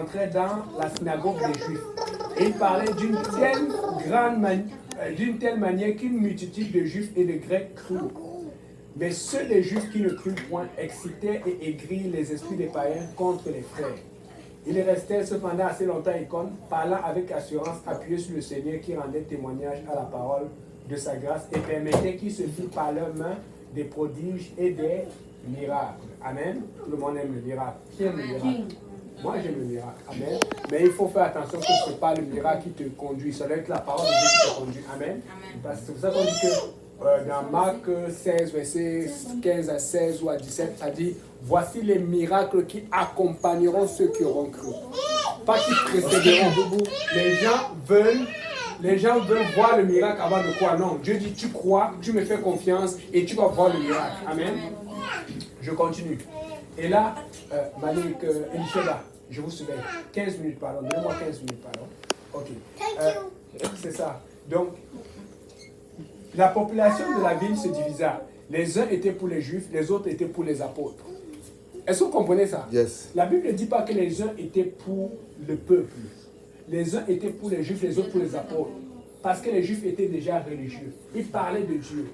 entrait dans la synagogue des Juifs. Et il parlait d'une telle manière qu'une multitude de Juifs et de Grecs crurent. Mais ceux des Juifs qui ne crurent point excitaient et aigrirent les esprits des païens contre les frères. Il restait cependant assez longtemps à Icône, parlant avec assurance, appuyé sur le Seigneur qui rendait témoignage à la parole de sa grâce et permettait qu'il se fît par leurs mains des prodiges et des miracles. Amen. Tout le monde aime le miracle. Qui aime le miracle? Moi, j'aime le miracle. Amen. Mais il faut faire attention que ce n'est pas le miracle qui te conduit. Ça doit être la parole de Dieu qui te conduit. Amen. Parce que c'est pour ça qu'on dit que dans Marc 16, versets 15 à 16 ou à 17, ça dit « Voici les miracles qui accompagneront ceux qui auront cru. » Pas qui précéderont. Les gens veulent voir le miracle avant de croire. Non, Dieu dit « Tu crois, tu me fais confiance et tu vas voir le miracle. » Amen. Je continue. Et là, Malik, Elisheba, je vous surveille. 15 minutes, pardon. Donnez-moi 15 minutes, pardon. Ok. C'est ça. Donc, la population de la ville se divisa. Les uns étaient pour les Juifs, les autres étaient pour les apôtres. Est-ce que vous comprenez ça? Yes. La Bible ne dit pas que les uns étaient pour le peuple. Les uns étaient pour les Juifs, les autres pour les apôtres. Parce que les Juifs étaient déjà religieux. Ils parlaient de Dieu.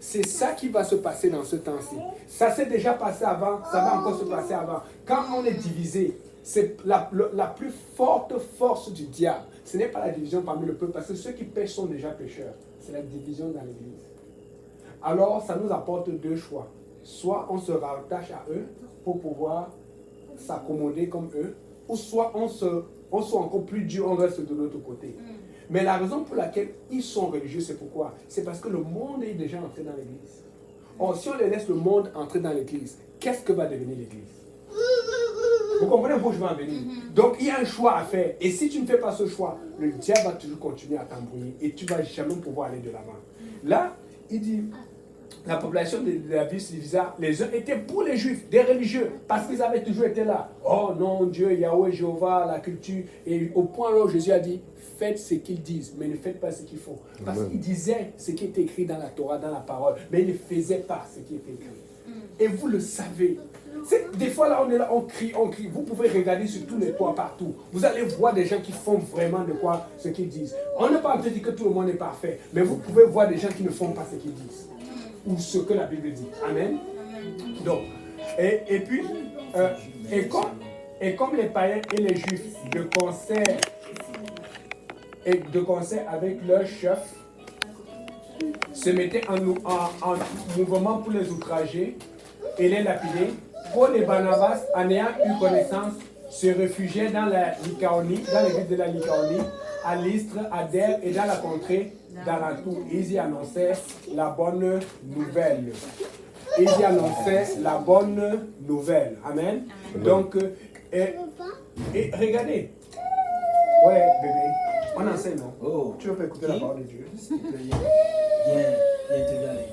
C'est ça qui va se passer dans ce temps-ci. Ça s'est déjà passé avant, ça va encore se passer avant. Quand on est divisé, c'est la plus forte force du diable. Ce n'est pas la division parmi le peuple, parce que ceux qui pêchent sont déjà pécheurs. C'est la division dans l'Église. Alors, ça nous apporte deux choix. Soit on se rattache à eux pour pouvoir s'accommoder comme eux, ou soit on soit encore plus dur, on reste de l'autre côté. Mais la raison pour laquelle ils sont religieux, c'est pourquoi? C'est parce que le monde est déjà entré dans l'Église. Or, si on les laisse le monde entrer dans l'Église, qu'est-ce que va devenir l'Église? Vous comprenez où je veux en venir? Donc, il y a un choix à faire. Et si tu ne fais pas ce choix, le diable va toujours continuer à t'embrouiller et tu ne vas jamais pouvoir aller de l'avant. Là, il dit, la population de la ville se divisa. Les uns étaient pour les Juifs, des religieux, parce qu'ils avaient toujours été là. Oh non, Dieu, Yahweh, Jéhovah, la culture. Et au point où Jésus a dit, faites ce qu'ils disent, mais ne faites pas ce qu'il faut. Parce qu'ils disaient ce qui était écrit dans la Torah, dans la parole, mais ils ne faisaient pas ce qui était écrit. Et vous le savez. Des fois là, on est là, on crie. Vous pouvez regarder sur tous les toits partout. Vous allez voir des gens qui font vraiment de quoi ce qu'ils disent. On n'est pas en train de dire que tout le monde est parfait, mais vous pouvez voir des gens qui ne font pas ce qu'ils disent. Ou ce que la Bible dit. Amen. Donc, et puis, comme les païens et les juifs de concert avec leurs chefs se mettaient en mouvement pour les outrager et les lapider, Paul et Barnabas, en ayant eu connaissance, se réfugiaient dans la Lycaonie, dans les villes de la Lycaonie, à Lystre, à Derbe et dans la contrée d'alentour. Ils y annonçaient la bonne nouvelle. Amen. Donc, et regardez. Ouais, bébé. On enseigne, non? Oh. Tu veux pas écouter la parole de Dieu? Viens te regarder.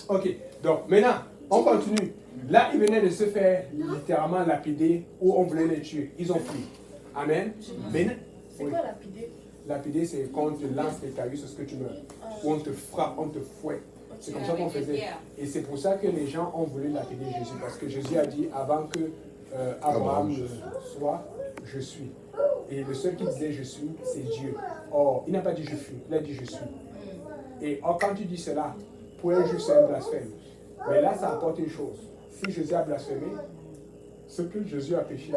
Ok, donc maintenant, on continue. Là, ils venaient de se faire littéralement lapider ou on voulait les tuer. Ils ont fui. Amen. C'est quoi lapider? Lapider, c'est quand on te lance des cailloux sur ce que tu meurs. Ou on te frappe, on te fouette. C'est comme ça qu'on faisait. Et c'est pour ça que les gens ont voulu lapider Jésus. Parce que Jésus a dit, avant que Abraham soit, je suis. Et le seul qui disait je suis, c'est Dieu. Or, il n'a pas dit je suis, il a dit je suis. Et or, quand tu dis cela, pour un juif, c'est un blasphème. Mais là, ça apporte une chose. Si Jésus a blasphémé, c'est que Jésus a péché.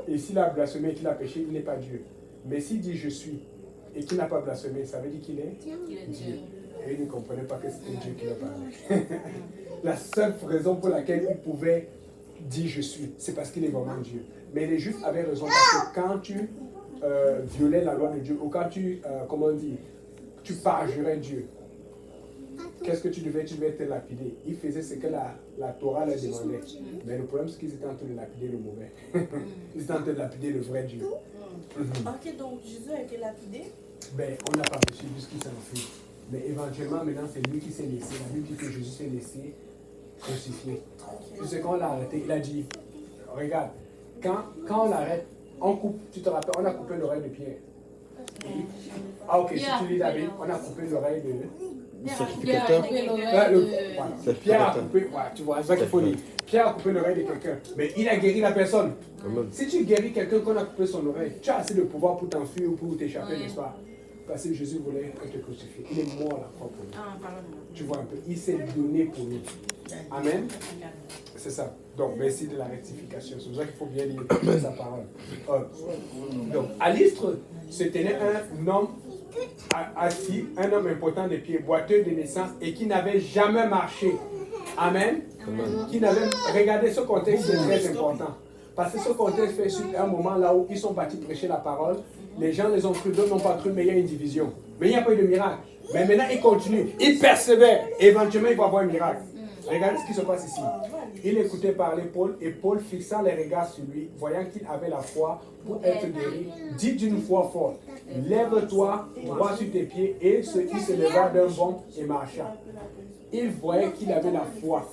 Et s'il a blasphémé et qu'il a péché, il n'est pas Dieu. Mais s'il dit je suis et qu'il n'a pas blasphémé, ça veut dire qu'il est Dieu. Et il ne comprenait pas que c'était Dieu qui l'a parlé. La seule raison pour laquelle il pouvait dire je suis, c'est parce qu'il est vraiment Dieu. Mais les Juifs avaient raison parce que quand tu violais la loi de Dieu, ou quand tu, tu parjurais Dieu, qu'est-ce que tu devais te lapider. Ils faisaient ce que la Torah leur demandait. Mais le problème, c'est qu'ils étaient en train de lapider le mauvais. Ils étaient en train de lapider le vrai Dieu. Ok, donc Jésus a été lapidé. Ben, on n'a pas péché puisqu'il s'est enfui. Mais éventuellement, maintenant, c'est lui qui s'est laissé. La Bible dit que Jésus s'est laissé crucifié. Tu sais, quand on l'a arrêté, il a dit, regarde, quand on l'arrête, on coupe, tu te rappelles, on a coupé l'oreille de Pierre. Ah ok, si tu lis la Bible, on a coupé l'oreille sacrificateur. Voilà. Pierre a coupé, tu vois, c'est ça qu'il faut dire. Pierre a coupé l'oreille de quelqu'un, mais il a guéri la personne. Amen. Si tu guéris quelqu'un qu'on a coupé son oreille, tu as assez de pouvoir pour t'enfuir ou pour t'échapper, n'est-ce pas? Parce que Jésus voulait être crucifié. Il est mort à la croix pour nous. Tu vois un peu, il s'est donné pour nous. Amen. C'est ça. Donc, merci de la rectification. C'est pour ça qu'il faut bien lire sa parole. Donc, à l'Istre se tenait un homme assis, un homme important des pieds, boiteux de naissance et qui n'avait jamais marché. Amen. Qui n'avait... Regardez ce contexte, c'est très important. Parce que ce contexte fait suite à un moment là où ils sont partis prêcher la parole. Les gens les ont cru, d'autres n'ont pas cru, mais il y a une division. Mais il n'y a pas eu de miracle. Mais maintenant, ils continuent, ils persévèrent. Éventuellement, il va y avoir un miracle. Regardez ce qui se passe ici. Il écoutait parler Paul et Paul, fixant les regards sur lui, voyant qu'il avait la foi pour être guéri, dit d'une voix forte, lève-toi, droit sur tes pieds, et il se leva d'un bond et marcha. Il voyait qu'il avait la foi.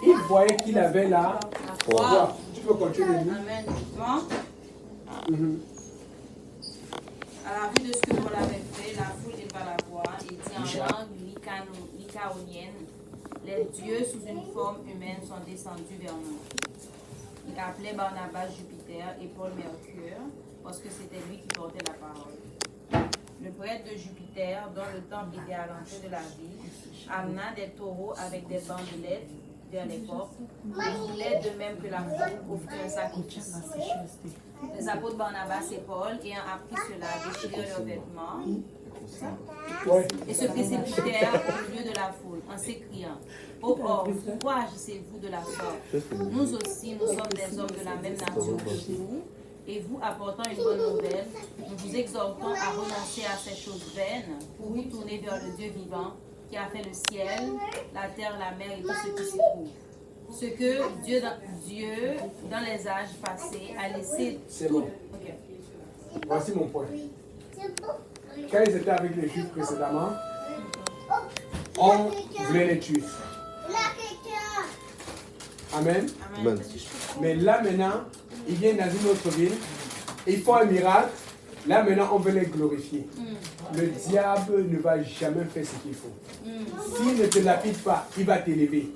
Il voyait qu'il avait la foi. Tu peux continuer. Amen. À la vue de ce que Paul avait fait, la foule n'est pas la voix, il dit en langue lycaonienne, les dieux sous une forme humaine sont descendus vers nous. Il appelait Barnabas Jupiter et Paul Mercure, parce que c'était lui qui portait la parole. Le prêtre de Jupiter, dont le temple était à l'entrée de la ville, amena des taureaux avec des bandelettes vers les portes. Il voulait de même que la foule offrir un sacrifice. Les apôtres Barnabas et Paul, ayant appris cela, déchirèrent leurs vêtements et se précipitèrent au milieu de la foule en s'écriant: ô homme, pourquoi agissez-vous de la sorte? Nous aussi, nous sommes des hommes de la même nature que vous, et vous, apportant une bonne nouvelle, nous vous exhortons à renoncer à ces choses vaines pour vous tourner vers le Dieu vivant qui a fait le ciel, la terre, la mer et tout ce qui s'y trouve. Ce que Dieu, dans les âges passés, a laissé tout. Okay. Voici mon point. Quand ils étaient avec les Juifs précédemment, on voulait les tuer. Amen. Amen. Mais là maintenant, ils viennent dans une autre ville, ils font un miracle. Là maintenant, on veut les glorifier. Le diable ne va jamais faire ce qu'il faut. S'il ne te lapide pas, il va t'élever.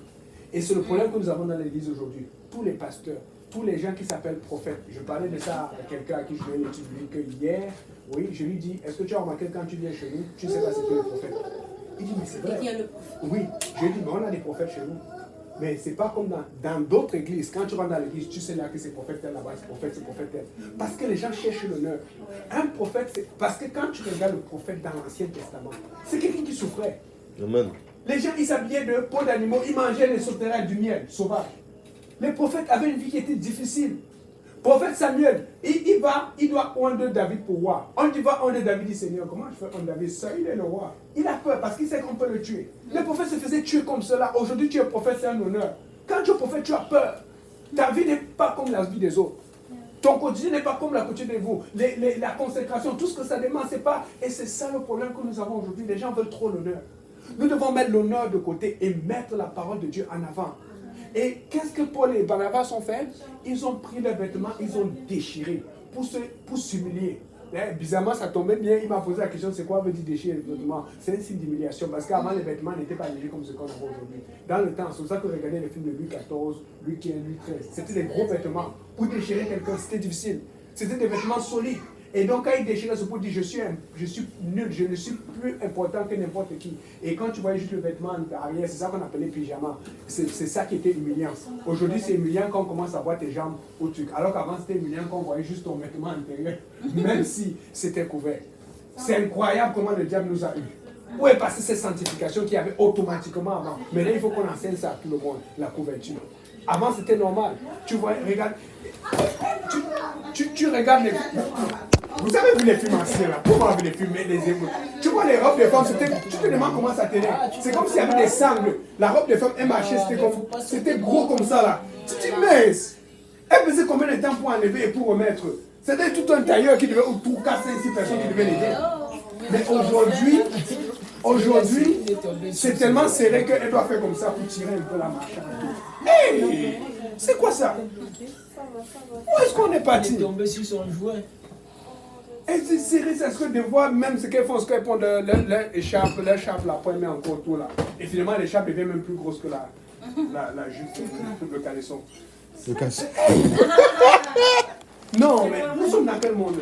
Et c'est le problème que nous avons dans l'église aujourd'hui. Tous les pasteurs, tous les gens qui s'appellent prophètes. Je parlais de ça à quelqu'un à qui je donnais l'étude biblique hier. Oui, je lui dis, est-ce que tu as remarqué quand tu viens chez nous, tu ne sais pas ce qu'est le prophète? Il dit, mais c'est vrai. Oui, je lui dis, mais on a des prophètes chez nous. Mais ce n'est pas comme dans d'autres églises. Quand tu rentres dans l'église, tu sais là que c'est prophète tel là-bas, c'est prophète tel. Parce que les gens cherchent l'honneur. Un prophète, c'est... Parce que quand tu regardes le prophète dans l'Ancien Testament, c'est quelqu'un qui souffrait. Amen. Les gens, ils s'habillaient de peau d'animaux, ils mangeaient les sauterelles du miel sauvage. Les prophètes avaient une vie qui était difficile. Prophète Samuel, il doit oindre David pour roi. On dit, va oindre David, dit Seigneur, comment je fais oindre David? Ça, il est le roi. Il a peur parce qu'il sait qu'on peut le tuer. Les prophètes se faisaient tuer comme cela. Aujourd'hui, tu es prophète, c'est un honneur. Quand tu es prophète, tu as peur. Ta vie n'est pas comme la vie des autres. Ton quotidien n'est pas comme la quotidien de vous. La consécration, tout ce que ça demande, c'est pas... Et c'est ça le problème que nous avons aujourd'hui. Les gens veulent trop l'honneur. Nous devons mettre l'honneur de côté et mettre la parole de Dieu en avant. Et qu'est-ce que Paul et Barnabas ont fait? Ils ont pris leurs vêtements, ils ont déchiré pour s'humilier. Bizarrement, ça tombait bien. Il m'a posé la question, c'est quoi veut dire déchirer les vêtements? C'est un signe d'humiliation. Parce qu'avant, les vêtements n'étaient pas légers comme ce qu'on a aujourd'hui. Dans le temps, c'est pour ça que regardez les films de Louis XIV, Louis XV, Louis XIII. C'était des gros vêtements. Pour déchirer quelqu'un, c'était difficile. C'était des vêtements solides. Et donc, quand il déchirait, c'est pour dire, je suis nul, je ne suis plus important que n'importe qui. Et quand tu voyais juste le vêtement arrière, c'est ça qu'on appelait pyjama. C'est ça qui était humiliant. Aujourd'hui, c'est humiliant quand on commence à voir tes jambes au truc. Alors qu'avant, c'était humiliant quand on voyait juste ton vêtement intérieur, même si c'était couvert. C'est incroyable comment le diable nous a eu. Où est passée cette sanctification qu'il y avait automatiquement avant? Mais là, il faut qu'on enseigne ça à tout le monde, la couverture. Avant, c'était normal. Tu vois, regarde. Tu regardes les... Vous avez vu les films anciens là? Pourquoi on a vu les films, les émois? Tu vois les robes des femmes, tu te demandes comment ça tenait. C'est comme s'il y avait des sangles. La robe des femmes, elle marchait, c'était gros comme ça là. Tu te dis, mais elle faisait combien de temps pour enlever et pour remettre? C'était tout un tailleur qui devait, ou pour 4, 5, 6 personnes qui devaient l'aider. Mais aujourd'hui, c'est tellement serré qu'elle doit faire comme ça pour tirer un peu la marche. Hey, c'est quoi ça? Où est-ce qu'on est parti? Il est tombé sur son jouet. Et c'est sérieux, c'est ce que de voir même ce qu'elles font, leur écharpe, la pointe met encore tout là. Et finalement, l'écharpe devient même plus grosse que la jupe, le caleçon. Le caleçon. Non, mais nous sommes dans quel monde?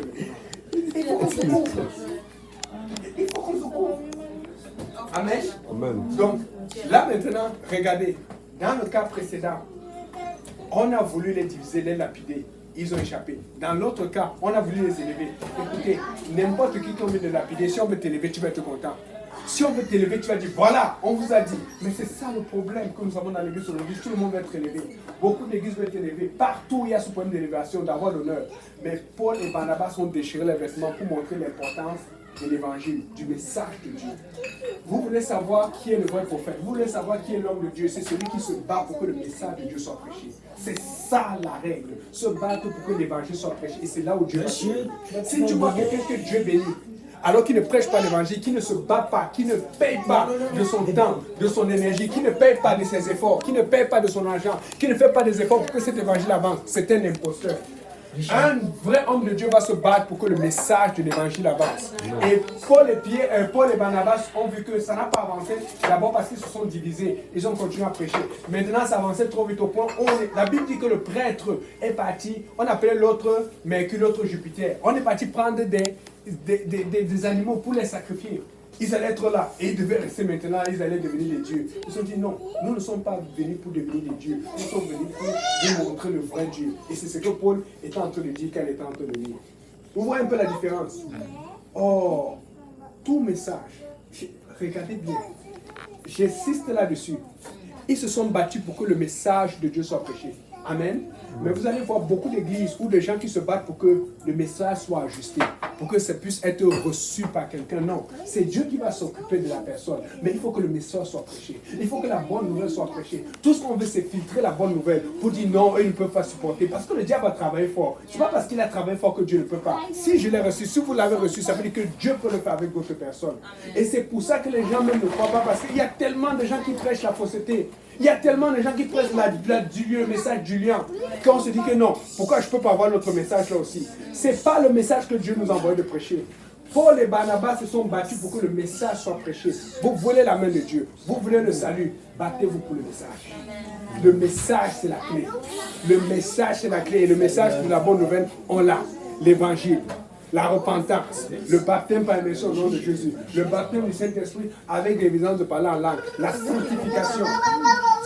Il faut qu'on se couvre. Il faut qu'on se couvre. Amen. Amen. Donc, là maintenant, regardez, dans le cas précédent, on a voulu les diviser, les lapider. Ils ont échappé. Dans l'autre cas, on a voulu les élever. Écoutez, n'importe qui on veut les lapider, si on veut t'élever, tu vas être content. Si on veut t'élever, tu vas dire, voilà, on vous a dit. Mais c'est ça le problème que nous avons dans l'église aujourd'hui. Tout le monde veut être élevé. Beaucoup d'églises veulent être élevées. Partout, il y a ce problème d'élévation, d'avoir l'honneur. Mais Paul et Barnabas ont déchiré les vêtements pour montrer l'importance de l'évangile, du message de Dieu. Vous voulez savoir qui est le vrai prophète. Vous voulez savoir qui est l'homme de Dieu. C'est celui qui se bat pour que le message de Dieu soit prêché. C'est ça la règle. Se battre pour que l'évangile soit prêché. Et c'est là où Dieu va agir. Si tu vois quelqu'un que Dieu bénit, alors qu'il ne prêche pas l'évangile, qui ne se bat pas, qui ne paye pas de son temps, de son énergie, qui ne paye pas de ses efforts, qui ne paye pas de son argent, qui ne fait pas des efforts pour que cet évangile avance, c'est un imposteur. Un vrai homme de Dieu va se battre pour que le message de l'évangile avance. Et Paul et Barnabas ont vu que ça n'a pas avancé, d'abord parce qu'ils se sont divisés, ils ont continué à prêcher. Maintenant, ça avançait trop vite au point où la Bible dit que le prêtre est parti, on appelait l'autre Mercure, l'autre Jupiter. On est parti prendre des animaux pour les sacrifier. Ils allaient être là et ils devaient rester maintenant, ils allaient devenir des dieux. Ils se sont dit non, nous ne sommes pas venus pour devenir des dieux, nous sommes venus pour vous montrer le vrai Dieu. Et c'est ce que Paul était en train de dire quand il était en train de lire. Vous voyez un peu la différence? Oh, tout message, regardez bien, j'insiste là-dessus. Ils se sont battus pour que le message de Dieu soit prêché. Amen. Mais vous allez voir beaucoup d'églises ou des gens qui se battent pour que le message soit ajusté, pour que ça puisse être reçu par quelqu'un. Non, c'est Dieu qui va s'occuper de la personne. Mais il faut que le message soit prêché. Il faut que la bonne nouvelle soit prêchée. Tout ce qu'on veut, c'est filtrer la bonne nouvelle pour dire non, eux ne peuvent pas supporter. Parce que le diable a travaillé fort. Ce n'est pas parce qu'il a travaillé fort que Dieu ne peut pas. Si je l'ai reçu, si vous l'avez reçu, ça veut dire que Dieu peut le faire avec d'autres personnes. Et c'est pour ça que les gens même ne croient pas. Parce qu'il y a tellement de gens qui prêchent la fausseté. Il y a tellement de gens qui prêchent le message du lien, qu'on se dit que non, pourquoi je ne peux pas avoir notre message là aussi? Ce n'est pas le message que Dieu nous a envoyé de prêcher. Paul et Barnabas se sont battus pour que le message soit prêché. Vous voulez la main de Dieu, vous voulez le salut, battez-vous pour le message. Le message, c'est la clé. Le message, c'est la clé. Et le message de la bonne nouvelle, on l'a. L'évangile. La repentance, le baptême par l'immersion au nom de Jésus, le baptême du Saint-Esprit avec l'évidence de parler en langue, la sanctification.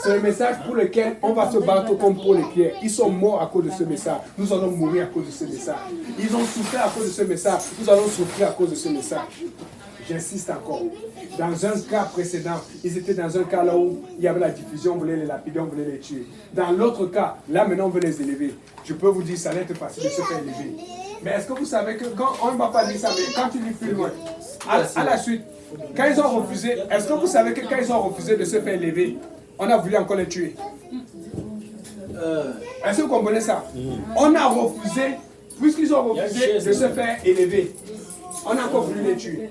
C'est le message pour lequel on va se battre comme Paul et Pierre. Ils sont morts à cause de ce message. Nous allons mourir à cause de ce message. Ils ont souffert à cause de ce message. Nous allons souffrir à cause de ce message. J'insiste encore. Dans un cas précédent, ils étaient dans un cas là où il y avait la division, on voulait les lapider, on voulait les tuer. Dans l'autre cas, là maintenant on veut les élever. Je peux vous dire, ça va être facile de se faire élever. Mais est-ce que vous savez que quand on ne va pas dire ça, mais quand tu lis plus loin, à la suite, quand ils ont refusé, est-ce que vous savez que quand ils ont refusé de se faire élever, on a voulu encore les tuer? Est-ce que vous comprenez ça? On a refusé, puisqu'ils ont refusé de se faire élever, on a encore voulu les tuer.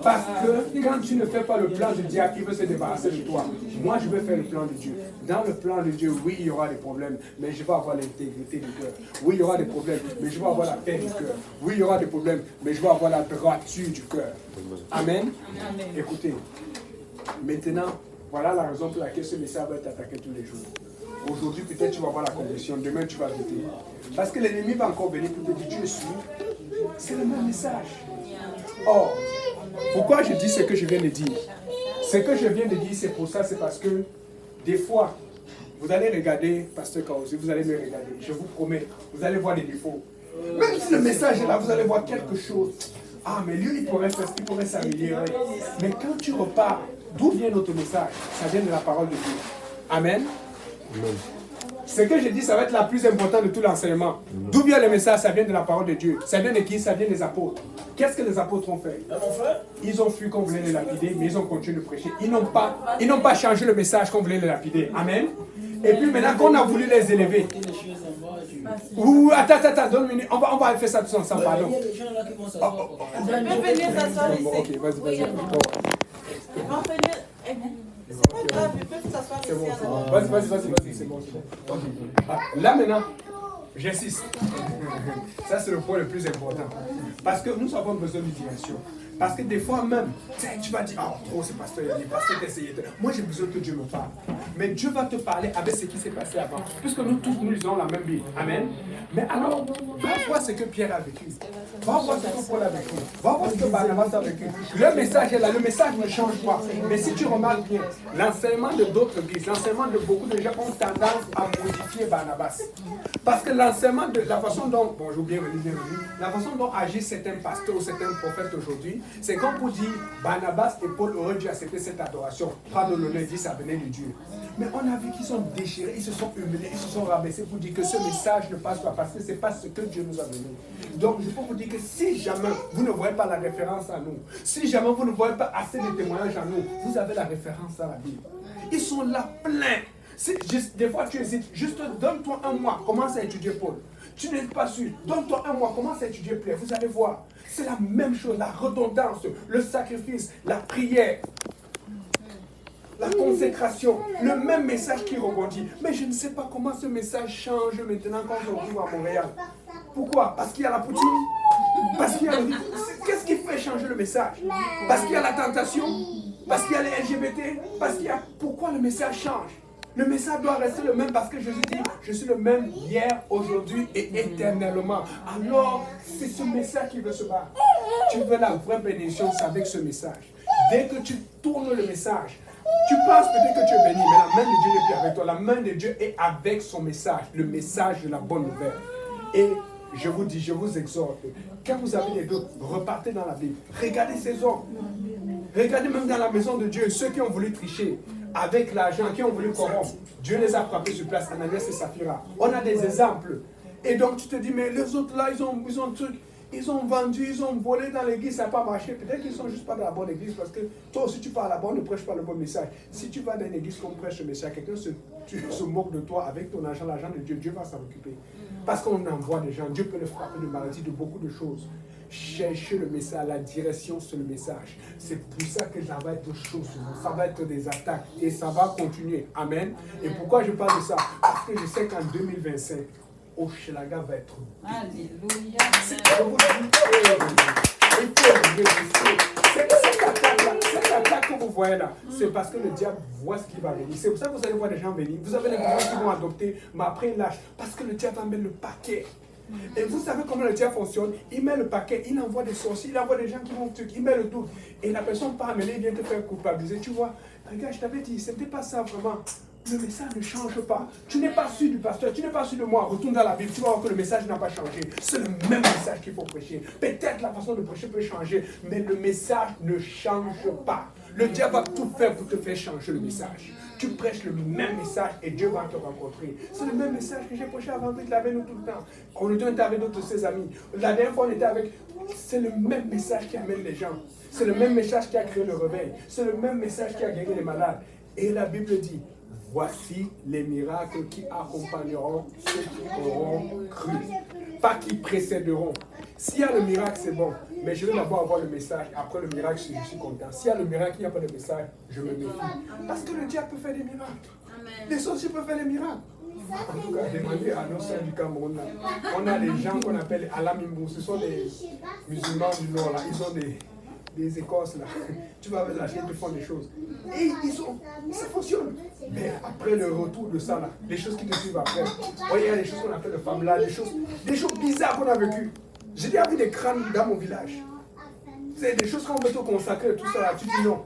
Parce que quand tu ne fais pas le plan du diable qui veut se débarrasser de toi, moi je vais faire le plan de Dieu. Dans le plan de Dieu, oui, il y aura des problèmes, mais je vais avoir l'intégrité du cœur. Oui, il y aura des problèmes, mais je vais avoir la paix du cœur. Oui, il y aura des problèmes, mais je vais avoir la droiture du cœur. Amen. Écoutez, maintenant, voilà la raison pour laquelle ce message va être attaqué tous les jours. Aujourd'hui, peut-être tu vas avoir la conviction, demain tu vas douter. Parce que l'ennemi va encore venir pour te dire, tu es sûr. C'est le même message. Or, pourquoi je dis ce que je viens de dire? Ce que je viens de dire, c'est pour ça, c'est parce que des fois, vous allez regarder Pasteur Kaosi, vous allez me regarder, je vous promets, vous allez voir des défauts. Même si le message est là, vous allez voir quelque chose. Ah, mais lui, il pourrait faire ce qu'il pourrait s'améliorer. Mais quand tu repars, d'où vient notre message? Ça vient de la parole de Dieu. Amen. Amen. Ce que je dis, ça va être la plus importante de tout l'enseignement. D'où vient le message? Ça vient de la parole de Dieu. Ça vient de qui? Ça vient des apôtres. Qu'est-ce que les apôtres ont fait? Ils ont fui qu'on voulait les lapider, mais ils ont continué de prêcher. Ils n'ont pas changé le message qu'on voulait les lapider. Amen. Et puis maintenant qu'on a voulu les élever. Attends, donne une minute. On va faire ça tous ensemble, pardon. Je peux venir s'asseoir ici. Ok, vas-y. Ils vont venir. C'est pas grave, ils peuvent s'asseoir ici. Vas-y, c'est bon. Okay. Là maintenant, J'insiste. Ça, c'est le point le plus important. Parce que nous avons besoin de direction. Parce que des fois même, tu vas dire, oh, trop, c'est pasteur, il y a des pasteurs d'essayer. Moi, j'ai besoin que Dieu me parle. Mais Dieu va te parler avec ce qui s'est passé avant. Puisque nous tous, nous lisons la même Bible. Amen. Mais alors, va voir ce que Pierre a vécu. Va voir ce que Paul a vécu. Va voir ce que Barnabas a vécu. Le message est là. Le message ne change pas. Mais si tu remarques bien, l'enseignement de d'autres églises, l'enseignement de beaucoup de gens ont tendance à modifier Barnabas. Parce que l'enseignement de la façon dont, bon, j'ai oublié, la façon dont agissent certains pasteurs ou certains prophètes aujourd'hui, c'est comme pour dire, Barnabas et Paul auraient dû accepter cette adoration. Prendre l'honneur, dire ça venait de Dieu. Mais on a vu qu'ils sont déchirés, ils se sont humiliés, ils se sont rabaissés pour dire que ce message ne passe pas parce que ce n'est pas ce que Dieu nous a donné. Donc je peux vous dire que si jamais vous ne voyez pas la référence à nous, si jamais vous ne voyez pas assez de témoignages à nous, vous avez la référence à la Bible. Ils sont là pleins. Des fois tu hésites, juste donne-toi un mois, commence à étudier Paul. Tu n'es pas sûr, donne-toi un mois, commence à étudier Pierre, vous allez voir. C'est la même chose, la redondance, le sacrifice, la prière, la consécration, le même message qui rebondit. Mais je ne sais pas comment ce message change maintenant quand je retrouve à Montréal. Pourquoi? Parce qu'il y a la poutine. Parce qu'il y a le... Qu'est-ce qui fait changer le message? Parce qu'il y a la tentation. Parce qu'il y a les LGBT. Parce qu'il y a... Pourquoi le message change? Le message doit rester le même parce que Jésus dit, je suis le même hier, aujourd'hui et éternellement. Alors, c'est ce message qui veut se battre. Tu veux la vraie bénédiction, c'est avec ce message. Dès que tu tournes le message, tu penses peut-être que tu es béni, mais la main de Dieu n'est plus avec toi. La main de Dieu est avec son message, le message de la bonne nouvelle. Et je vous dis, je vous exhorte, quand vous avez des doutes, repartez dans la Bible. Regardez ces hommes. Regardez même dans la maison de Dieu, ceux qui ont voulu tricher avec l'argent, qui ont voulu corrompre. Dieu les a frappés sur place, Ananias et Saphira. On a des exemples. Et donc tu te dis, mais les autres là, ils ont vendu, ils ont volé dans l'église, ça n'a pas marché. Peut-être qu'ils ne sont juste pas dans la bonne église parce que toi aussi tu parles là-bas, on ne prêche pas le bon message. Si tu vas dans une église qu'on prêche le message, quelqu'un se moque de toi avec ton argent, l'argent de Dieu, Dieu va s'en occuper. Parce qu'on envoie des gens, Dieu peut les frapper de maladie, de beaucoup de choses. Cherchez le message, la direction sur le message. C'est pour ça que ça va être des choses, ça va être des attaques et ça va continuer. Amen. Et pourquoi je parle de ça? Parce que je sais qu'en 2025, Hochelaga va être... Alléluia. Je vous dis, il faut résister. Cette attaque que vous voyez là, c'est parce que le diable voit ce qui va venir. C'est pour ça que vous allez voir des gens venir. Vous avez les gens qui vont adopter, mais après ils lâchent. Parce que le diable va mettre le paquet. Et vous savez comment le diable fonctionne? Il met le paquet, il envoie des sorciers, il envoie des gens qui vont tuer, il met le doute. Et la personne part, mais il vient te faire culpabiliser. Tu vois, regarde, je t'avais dit, ce n'était pas ça vraiment. Le message ne change pas. Tu n'es pas sûr du pasteur, tu n'es pas sûr de moi. Retourne dans la Bible, tu vas voir que le message n'a pas changé. C'est le même message qu'il faut prêcher. Peut-être la façon de prêcher peut changer, mais le message ne change pas. Le diable va tout faire pour te faire changer le message. Tu prêches le même message et Dieu va te rencontrer. C'est le même message que j'ai prêché avant qu'il avait nous tout le temps. On était avec d'autres de ses amis. La dernière fois, on était avec... C'est le même message qui amène les gens. C'est le même message qui a créé le réveil. C'est le même message qui a guéri les malades. Et la Bible dit, voici les miracles qui accompagneront ceux qui auront cru. Pas qui précéderont. S'il y a le miracle, c'est bon. Mais je veux d'abord avoir le message. Après le miracle, je suis content. S'il y a le miracle, il n'y a pas de message, je me méfie. Parce que le diable peut faire des miracles. Les sorciers peuvent faire des miracles. En tout cas, demandez à nos sœurs du Cameroun. On a des gens qu'on appelle Alamimou. Ce sont des musulmans du Nord. Là. Ils ont des écorces là. Tu vas lâcher, ils te font des choses. Et ça fonctionne. Mais après le retour de ça, là, les choses qui te suivent après, il y a des choses qu'on appelle le femme là, des choses bizarres qu'on a vécues. J'ai déjà vu des crânes dans mon village. C'est des choses qu'on veut te consacrer, tout ça là. Tu dis non.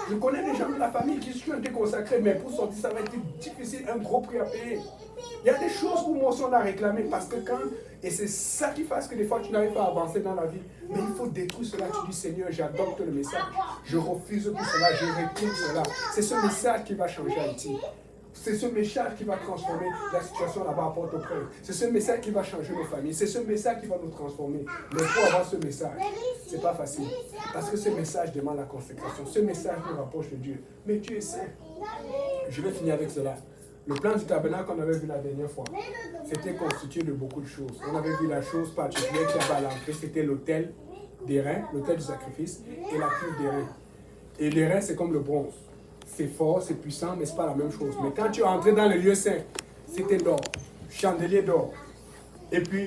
Je connais des gens de la famille qui ont été consacrés, mais pour sortir, ça va être difficile, un gros prix à payer. Il y a des choses pour moi on a réclamé parce que quand, et c'est ça qui fait que des fois tu n'arrives pas à avancer dans la vie, mais il faut détruire cela. Tu dis Seigneur, j'adopte le message, je refuse tout cela, je retire cela. C'est ce message qui va changer Haïti. C'est ce message qui va transformer la situation là-bas à Port-au-Prince. C'est ce message qui va changer nos familles. C'est ce message qui va nous transformer. Mais pour avoir ce message, ce n'est pas facile. Parce que ce message demande la consécration. Ce message nous rapproche de Dieu. Mais Dieu est saint. Je vais finir avec cela. Le plan du tabernacle qu'on avait vu la dernière fois, c'était constitué de beaucoup de choses. On avait vu la chose particulière qui avait à l'entrée, c'était l'autel des reins, l'autel du sacrifice, et la cuve des reins. Et les reins, c'est comme le bronze. C'est fort, c'est puissant, mais ce n'est pas la même chose. Mais quand tu es entré dans le lieu saint, c'était d'or, chandelier d'or. et puis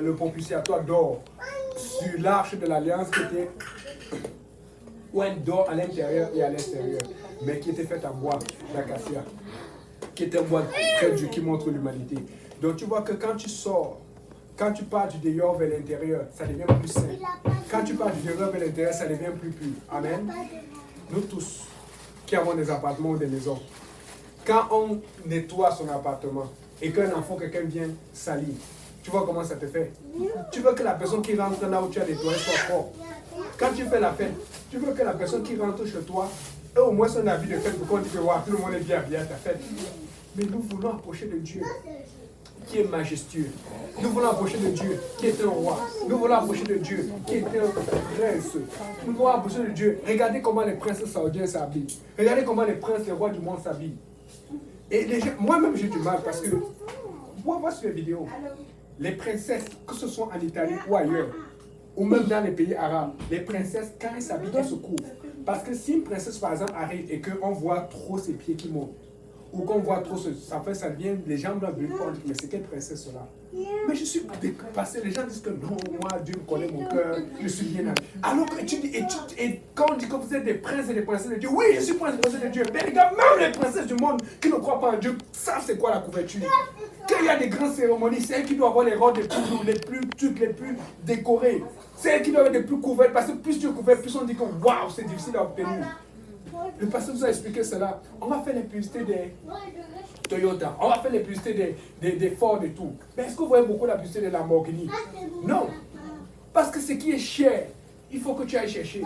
le propitiatoire d'or sur l'arche de l'alliance qui était un d'or à l'intérieur et à l'extérieur, mais qui était fait en bois d'acacia, qui était un bois très dur qui montre l'humanité. Donc tu vois que quand tu sors, quand tu pars du dehors vers l'intérieur, ça devient plus sain. Quand tu pars du dehors vers l'intérieur, ça devient plus pur. Amen. Nous tous qui avons des appartements ou des maisons, quand on nettoie son appartement et qu'un enfant, quelqu'un vient salir, tu vois comment ça te fait? Tu veux que la personne qui rentre là où tu as nettoyé soit propre. Quand tu fais la fête, tu veux que la personne qui rentre chez toi ait au moins son habit de fête pour qu'on dise que wow, tout le monde est bien habillé à ta fête. Mais nous voulons approcher de Dieu qui est majestueux. Nous voulons approcher de Dieu qui est un roi. Nous voulons approcher de Dieu qui est un prince. Nous voulons approcher de Dieu. Regardez comment les princes saoudiens s'habillent. Regardez comment les princes, les rois du monde s'habillent. Et moi-même j'ai du mal parce que, moi, voir sur les vidéos, les princesses, que ce soit en Italie ou ailleurs, ou même dans les pays arabes, les princesses, quand elles s'habillent, elles se couvrent. Parce que si une princesse, par exemple, arrive et qu'on voit trop ses pieds qui montent, ou qu'on voit trop, ça devient, les gens doivent venir pour dire, mais c'est quelle princesse cela? Mais je suis dépassé, les gens disent que non, moi, Dieu me connaît mon cœur, je suis bien habillé. Alors que et quand on dit que vous êtes des princes et des princesses de Dieu, oui, je suis prince et princesse de Dieu, mais les gars, même les princesses du monde qui ne croient pas en Dieu, savent c'est quoi la couverture. Quand il y a des grandes cérémonies, c'est elles qui doivent avoir les robes les plus décorées. C'est elles qui doivent être les plus couvertes, parce que plus tu es couvert, plus on dit que waouh, c'est difficile à obtenir. Le pasteur nous a expliqué cela. On va faire les publicités des Toyota, on va faire les publicités des Ford et tout. Mais est-ce que vous voyez beaucoup la publicité de Lamborghini? Non. Parce que ce qui est cher, il faut que tu ailles chercher.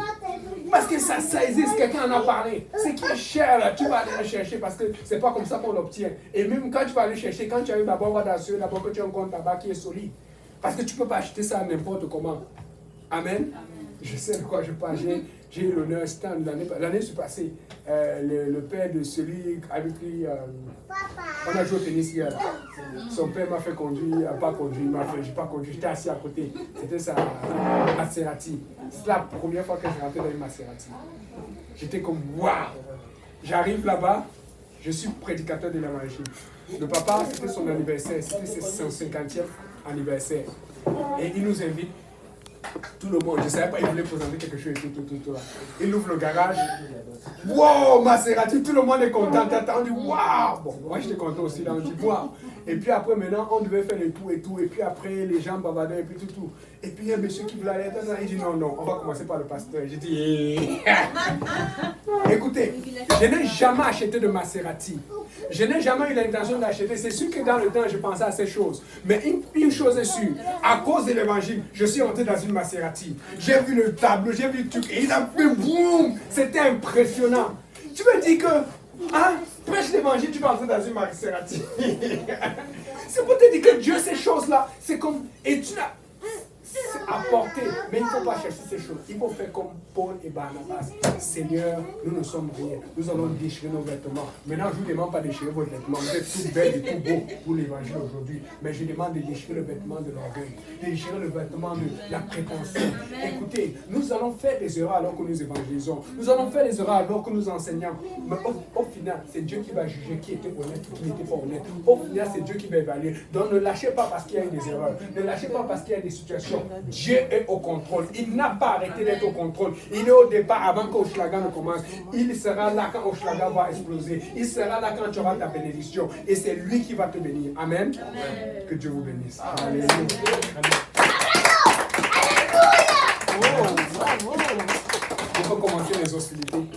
Parce que ça existe, quelqu'un en a parlé. Ce qui est cher, là, tu vas aller le chercher parce que c'est pas comme ça qu'on l'obtient. Et même quand tu vas aller chercher, quand tu arrives d'abord, on va t'assurer d'abord que tu as un compte tabac qui est solide. Parce que tu ne peux pas acheter ça n'importe comment. Amen. Je sais de quoi je parle. J'ai eu l'honneur, c'était l'année passée, le père de celui avec qui on a joué au tennis hier. Son père m'a fait conduire, pas conduire, j'ai pas conduit, j'étais assis à côté. C'était sa Maserati. C'est la première fois que je rentrais dans une Maserati. J'étais comme waouh! J'arrive là-bas, je suis prédicateur de l'évangile. Le papa, c'était son anniversaire, c'était son 50e anniversaire. Et il nous invite. Tout le monde, je ne savais pas, il voulait présenter quelque chose et tout là. Il ouvre le garage. Wow, Maserati, tout le monde est content. On dit waouh. Bon, moi j'étais content aussi là, on dit waouh. Et puis après, maintenant, on devait faire le tout et tout. Et puis après, les gens bavardaient et puis tout. Et puis il y a un monsieur qui voulait aller, il dit non, on va commencer par le pasteur. J'ai dit, écoutez, je n'ai jamais acheté de Maserati. Je n'ai jamais eu l'intention d'acheter. C'est sûr que dans le temps, je pensais à ces choses. Mais une chose est sûre, à cause de l'évangile, je suis entré dans une Maserati. J'ai vu le tableau, j'ai vu le truc, et il a fait boum. C'était impressionnant. Tu me dis que, prêche l'évangile, tu vas entrer dans une Maserati. C'est pour te dire que Dieu, ces choses-là, c'est comme, et tu l'as apporté, mais il ne faut pas chercher ces choses. Il faut faire comme Paul et Barnabas. Seigneur, nous ne sommes rien. Nous allons déchirer nos vêtements. Maintenant, je ne vous demande pas de déchirer vos vêtements. Vous êtes tous belles et tout beaux pour l'évangile aujourd'hui. Mais je demande de déchirer le vêtement de l'orgueil, de déchirer le vêtement de la prétention. Écoutez, nous allons faire des erreurs alors que nous évangélisons. Nous allons faire des erreurs alors que nous enseignons. Mais au final, c'est Dieu qui va juger qui était honnête ou qui n'était pas honnête. Au final, c'est Dieu qui va évaluer. Donc ne lâchez pas parce qu'il y a eu des erreurs. Ne lâchez pas parce qu'il y a des situations. Dieu est au contrôle. Il n'a pas arrêté d'être au contrôle. Il est au départ avant qu'Hochelaga ne commence. Il sera là quand Hochelaga va exploser. Il sera là quand tu auras ta bénédiction. Et c'est lui qui va te bénir. Amen. Amen. Que Dieu vous bénisse. Alléluia. On peut commencer les hostilités.